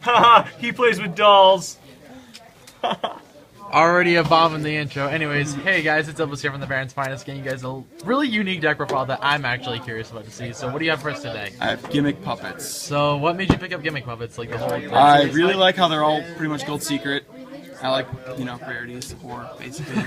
Haha, he plays with dolls. Already a bomb in the intro. Anyways, hey guys, it's Elvis here from the Baron's Finest, getting you guys a really unique deck profile that I'm actually curious about to see. So what do you have for us today? I have Gimmick Puppets. So what made you pick up Gimmick Puppets? Like the whole I really like how they're all pretty much gold secret. I like, rarities, or basically.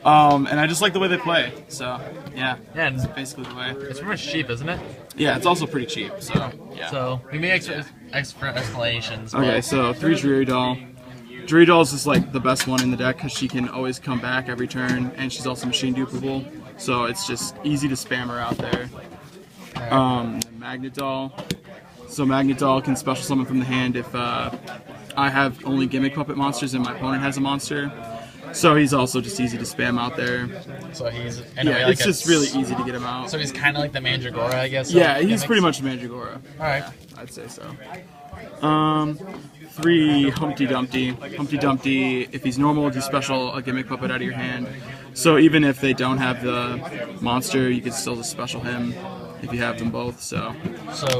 And I just like the way they play. So, yeah, and that's basically the way. it's pretty much cheap, isn't it? Yeah, it's also pretty cheap, so, yeah. So, we may extra explanations. Okay, so 3 Dreary Doll. Dreary Doll is just like the best one in the deck because she can always come back every turn, and she's also machine dupable, so it's just easy to spam her out there. Magnet Doll. So Magnet Doll can special summon from the hand if I have only Gimmick Puppet monsters and my opponent has a monster. So he's also just easy to spam out there. So he's it's just really easy to get him out. So he's kind of like the Mandragora, I guess. Yeah, he's pretty much Mandragora. All right, yeah, I'd say so. 3 Humpty Dumpty. Humpty Dumpty, if he's normal, do special a Gimmick Puppet out of your hand. So even if they don't have the monster, you can still just special him if you have them both. So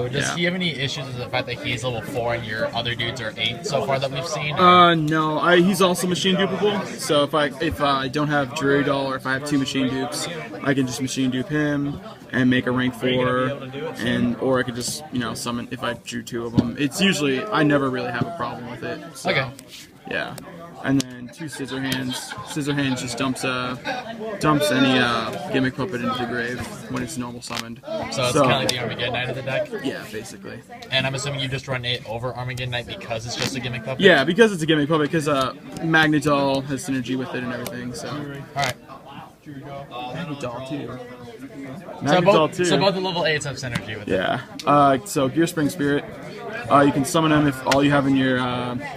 does he have any issues with the fact that he's level 4 and your other dudes are 8 so far that we've seen? No, he's also machine dupable. So if I don't have Dreary Doll or if I have 2 machine dupes, I can just machine dupe him and make a rank 4, or I could just summon if I drew 2 of them. It's usually I never really have a problem with it. So, okay. Yeah. And then 2 Scissor Hands. Scissor Hands just dumps any Gimmick Puppet into the grave when it's normal summoned. So it's kind of like the Armageddon Knight of the deck? Yeah, basically. And I'm assuming you just run it over Armageddon Knight because it's just a Gimmick Puppet? Yeah, because it's a Gimmick Puppet, because Magnet Doll has synergy with it and everything, so. Alright. Magnet Doll too. So both the level 8s have synergy with it. Yeah. So Gear Spring Spirit. You can summon him if all you have in your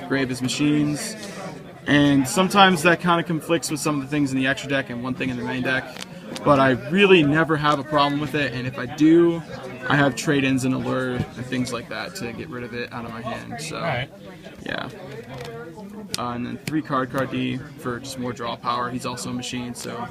grave is machines. And sometimes that kind of conflicts with some of the things in the extra deck and one thing in the main deck. But I really never have a problem with it, and if I do, I have trade-ins and allure and things like that to get rid of it out of my hand. So, yeah. And then 3 Card D for just more draw power. He's also a machine, so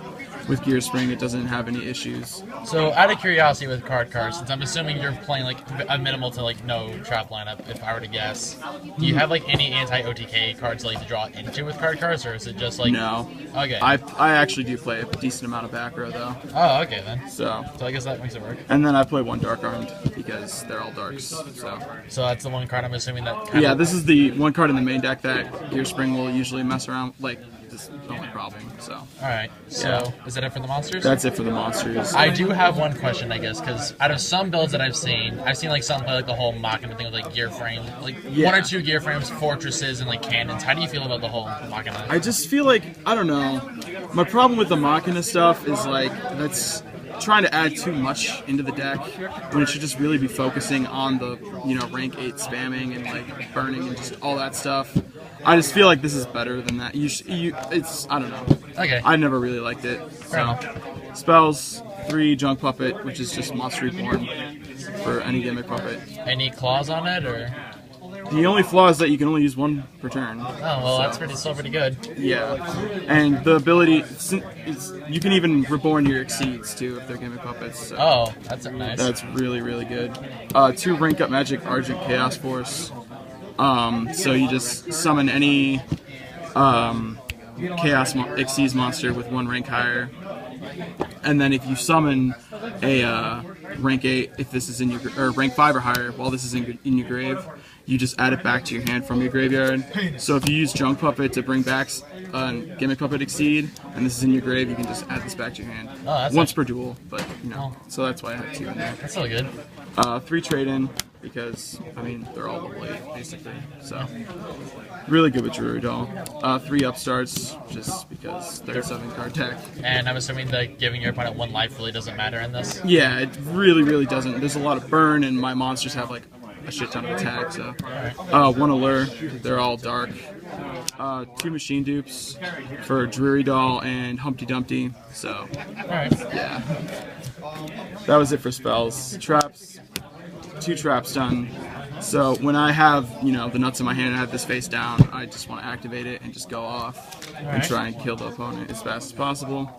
with Gear Spring it doesn't have any issues. So out of curiosity with card cards, since I'm assuming you're playing like a minimal to like no trap lineup, if I were to guess, do you have like any anti-OTK cards like to draw into with card cards, or is it just like... No. Okay. I actually do play a decent amount of back row though. Oh, okay then. So I guess that makes it work. And then I play 1 Dark Armed because they're all darks. So that's the one card I'm assuming that... Yeah, this is the one card in the main deck that Gear Spring will usually mess around, like, this is the only problem, so. Alright, so is that it for the monsters? That's it for the monsters. I do have one question, I guess, because out of some builds that I've seen like some play like the whole Machina thing with like gear frame, like 1 or 2 gear frames, fortresses, and like cannons. How do you feel about the whole Machina? I just feel like, I don't know, my problem with the Machina stuff is like, that's trying to add too much into the deck when it should just really be focusing on the rank 8 spamming and like burning and just all that stuff. I just feel like this is better than that. It's I don't know. Okay. I never really liked it. So spells 3 Junk Puppet, which is just Monster Reborn for any Gimmick Puppet. Any claws on it, or? The only flaw is that you can only use 1 per turn. Oh well, that's still pretty good. Yeah, and the ability you can even reborn your Exceeds too if they're Gimmick Puppets. So oh, that's nice. That's really good. 2 Rank Up Magic Argent Chaos Force. So you just summon any Chaos Exceeds monster with 1 rank higher, and then if you summon a rank 8, if this is in your or rank 5 or higher, while this is in your grave, you just add it back to your hand from your graveyard. So if you use Junk Puppet to bring back Gimmick Puppet Exceed, and this is in your grave, you can just add this back to your hand. Oh, that's once per duel, but so that's why I have 2 in there. That's really good. 3 trade-in, because, I mean, they're all level 8, basically, so really good with Dreary Doll. 3 upstarts, just because they're a 7-card deck. And I'm assuming that giving your opponent 1 life really doesn't matter in this? Yeah, it really doesn't. There's a lot of burn, and my monsters have, like, a shit ton of attack, so. 1 allure, they're all dark. 2 machine dupes for Dreary Doll and Humpty Dumpty, so. Yeah. That was it for spells. Traps. 2 traps done. So when I have, the nuts in my hand and I have this face down, I just want to activate it and just go off and try and kill the opponent as fast as possible.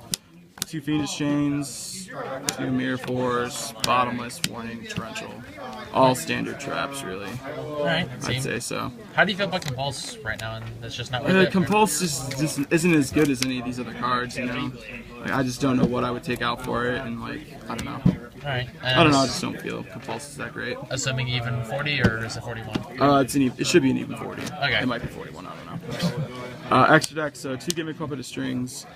2 Fiendish Chains, 2 Mirror Force, Bottomless, Warning, Torrential. All standard traps, really. Alright, I'd say so. How do you feel about Compulse right now? And that's just not worth it? Compulse just isn't as good as any of these other cards, you know? Like, I just don't know what I would take out for it, and like, I don't know. Alright. I don't know, I just don't feel Compulse is that great. Assuming even 40, or is it 41? It should be an even 40. Okay. It might be 41, I don't know. Extra deck, so 2 Gimmick Puppet of Strings.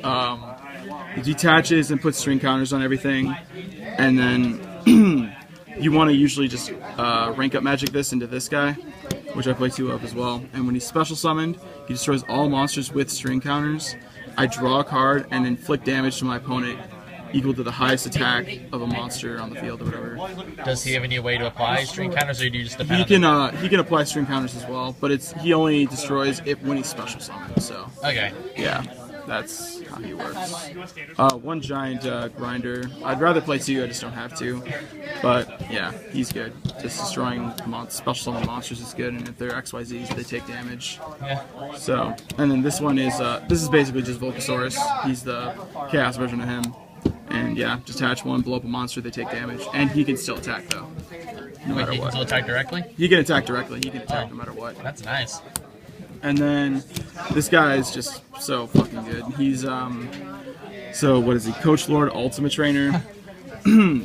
It detaches and puts string counters on everything, and then you want to usually just rank up magic this into this guy, which I play 2 of as well. And when he's special summoned, he destroys all monsters with string counters. I draw a card and inflict damage to my opponent equal to the highest attack of a monster on the field or whatever. Does he have any way to apply string counters, or do you just depend on he can apply string counters as well, but he only destroys it when he's special summoned. So okay, yeah, that's how he works. 1 giant grinder. I'd rather play 2. I just don't have to. But yeah, he's good. Just destroying special summon monsters is good, and if they're XYZs, they take damage. Yeah. So, and then this one is basically just Volcasaurus. He's the chaos version of him. And yeah, just attach 1, blow up a monster, they take damage. And he can still attack, though. No matter he can what. still attack directly? He can attack directly. He can attack no matter what. That's nice. And then this guy is just so fucking good. He's, so what is he? Coach Lord Ultimate Trainer.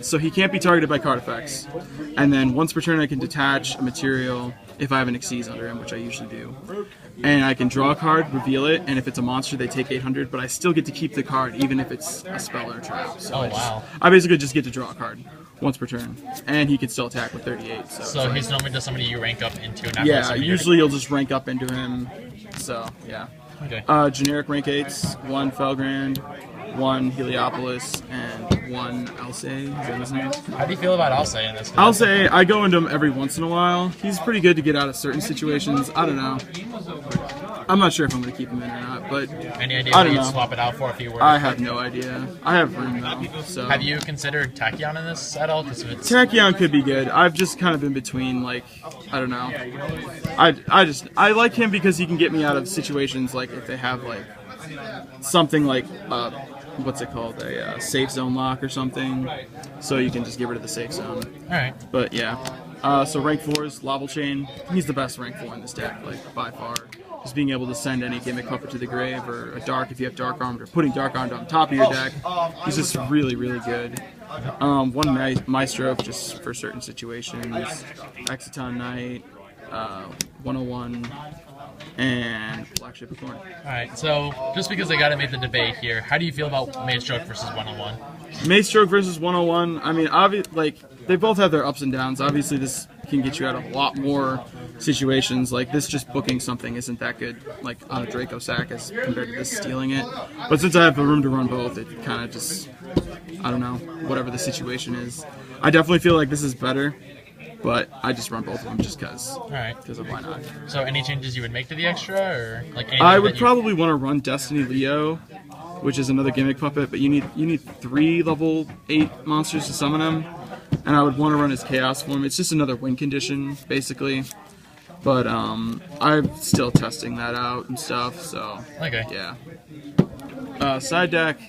So he can't be targeted by card effects. And then once per turn I can detach a material if I have an Xyz under him, which I usually do. And I can draw a card, reveal it, and if it's a monster, they take 800, but I still get to keep the card, even if it's a spell or a trap. So I basically just get to draw a card once per turn. And he can still attack with 38. So he's normally just somebody you rank up into? Yeah, usually you'll just rank up into him. So, yeah. Okay. Generic rank 8s, 1 Felgrand, 1 Heliopolis, and 1 Alce. Is that his name? How do you feel about Alce in this? Alce, I go into him every once in a while. He's pretty good to get out of certain situations. I don't know. I'm not sure if I'm going to keep him in or not, but any idea what you'd swap it out for if you were? I have no idea. I have room though. So. Have you considered Tachyon in this at all? Tachyon could be good. I've just kind of been between, like, I don't know. I like him because he can get me out of situations like if they have like something like what's it called, a safe zone lock or something, so you can just get rid of the safe zone. Alright. But yeah, so rank 4 is Lobble Chain. He's the best rank 4 in this deck, like by far. Just being able to send any Gimmick Puppet to the grave, or a Dark if you have Dark Armed, or putting Dark Armed on top of your deck. He's just really, really good. 1 Maestro just for certain situations. Exciton Knight, 101. And Black Ship of Corn. Alright, so just because I gotta make the debate here, how do you feel about Mage Stroke versus 101? Mage Stroke versus 101, I mean, they both have their ups and downs. Obviously, this can get you out of a lot more situations. Like, this just booking something isn't that good, like, on a Draco sack as compared to this stealing it. But since I have the room to run both, it kind of just, I don't know, whatever the situation is. I definitely feel like this is better. But I just run both of them just because. Alright. Because of why not. So any changes you would make to the extra, or like anything I would probably want to run Destiny Leo, which is another Gimmick Puppet, but you need 3 level 8 monsters to summon him, and I would want to run his Chaos form. It's just another win condition, basically. But I'm still testing that out and stuff. So okay. Yeah. Side deck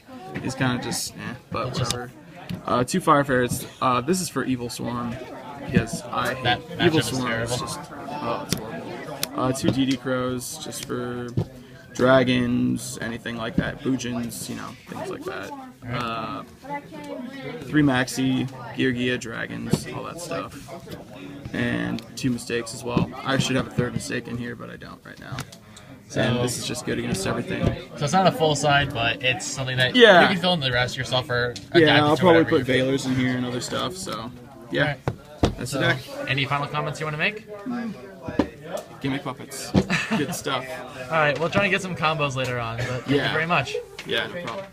is kind of just but whatever. 2 Fire Ferrets. This is for Evil Swarm. Because I hate Evil Swarm. It's just, it's horrible. 2 DD Crows, just for dragons, anything like that. Boojins, things like that. 3 Maxi, Gear dragons, all that stuff. And 2 mistakes as well. I should have a 3rd mistake in here, but I don't right now. And this is just good against everything. So it's not a full side, but it's something that you can fill in the rest yourself, or I'll probably put Veilers in here and other stuff, so yeah. That's the deck. Any final comments you want to make? Gimmick Puppets. Good stuff. Alright, we'll try to get some combos later on, but thank you very much. Yeah, no problem.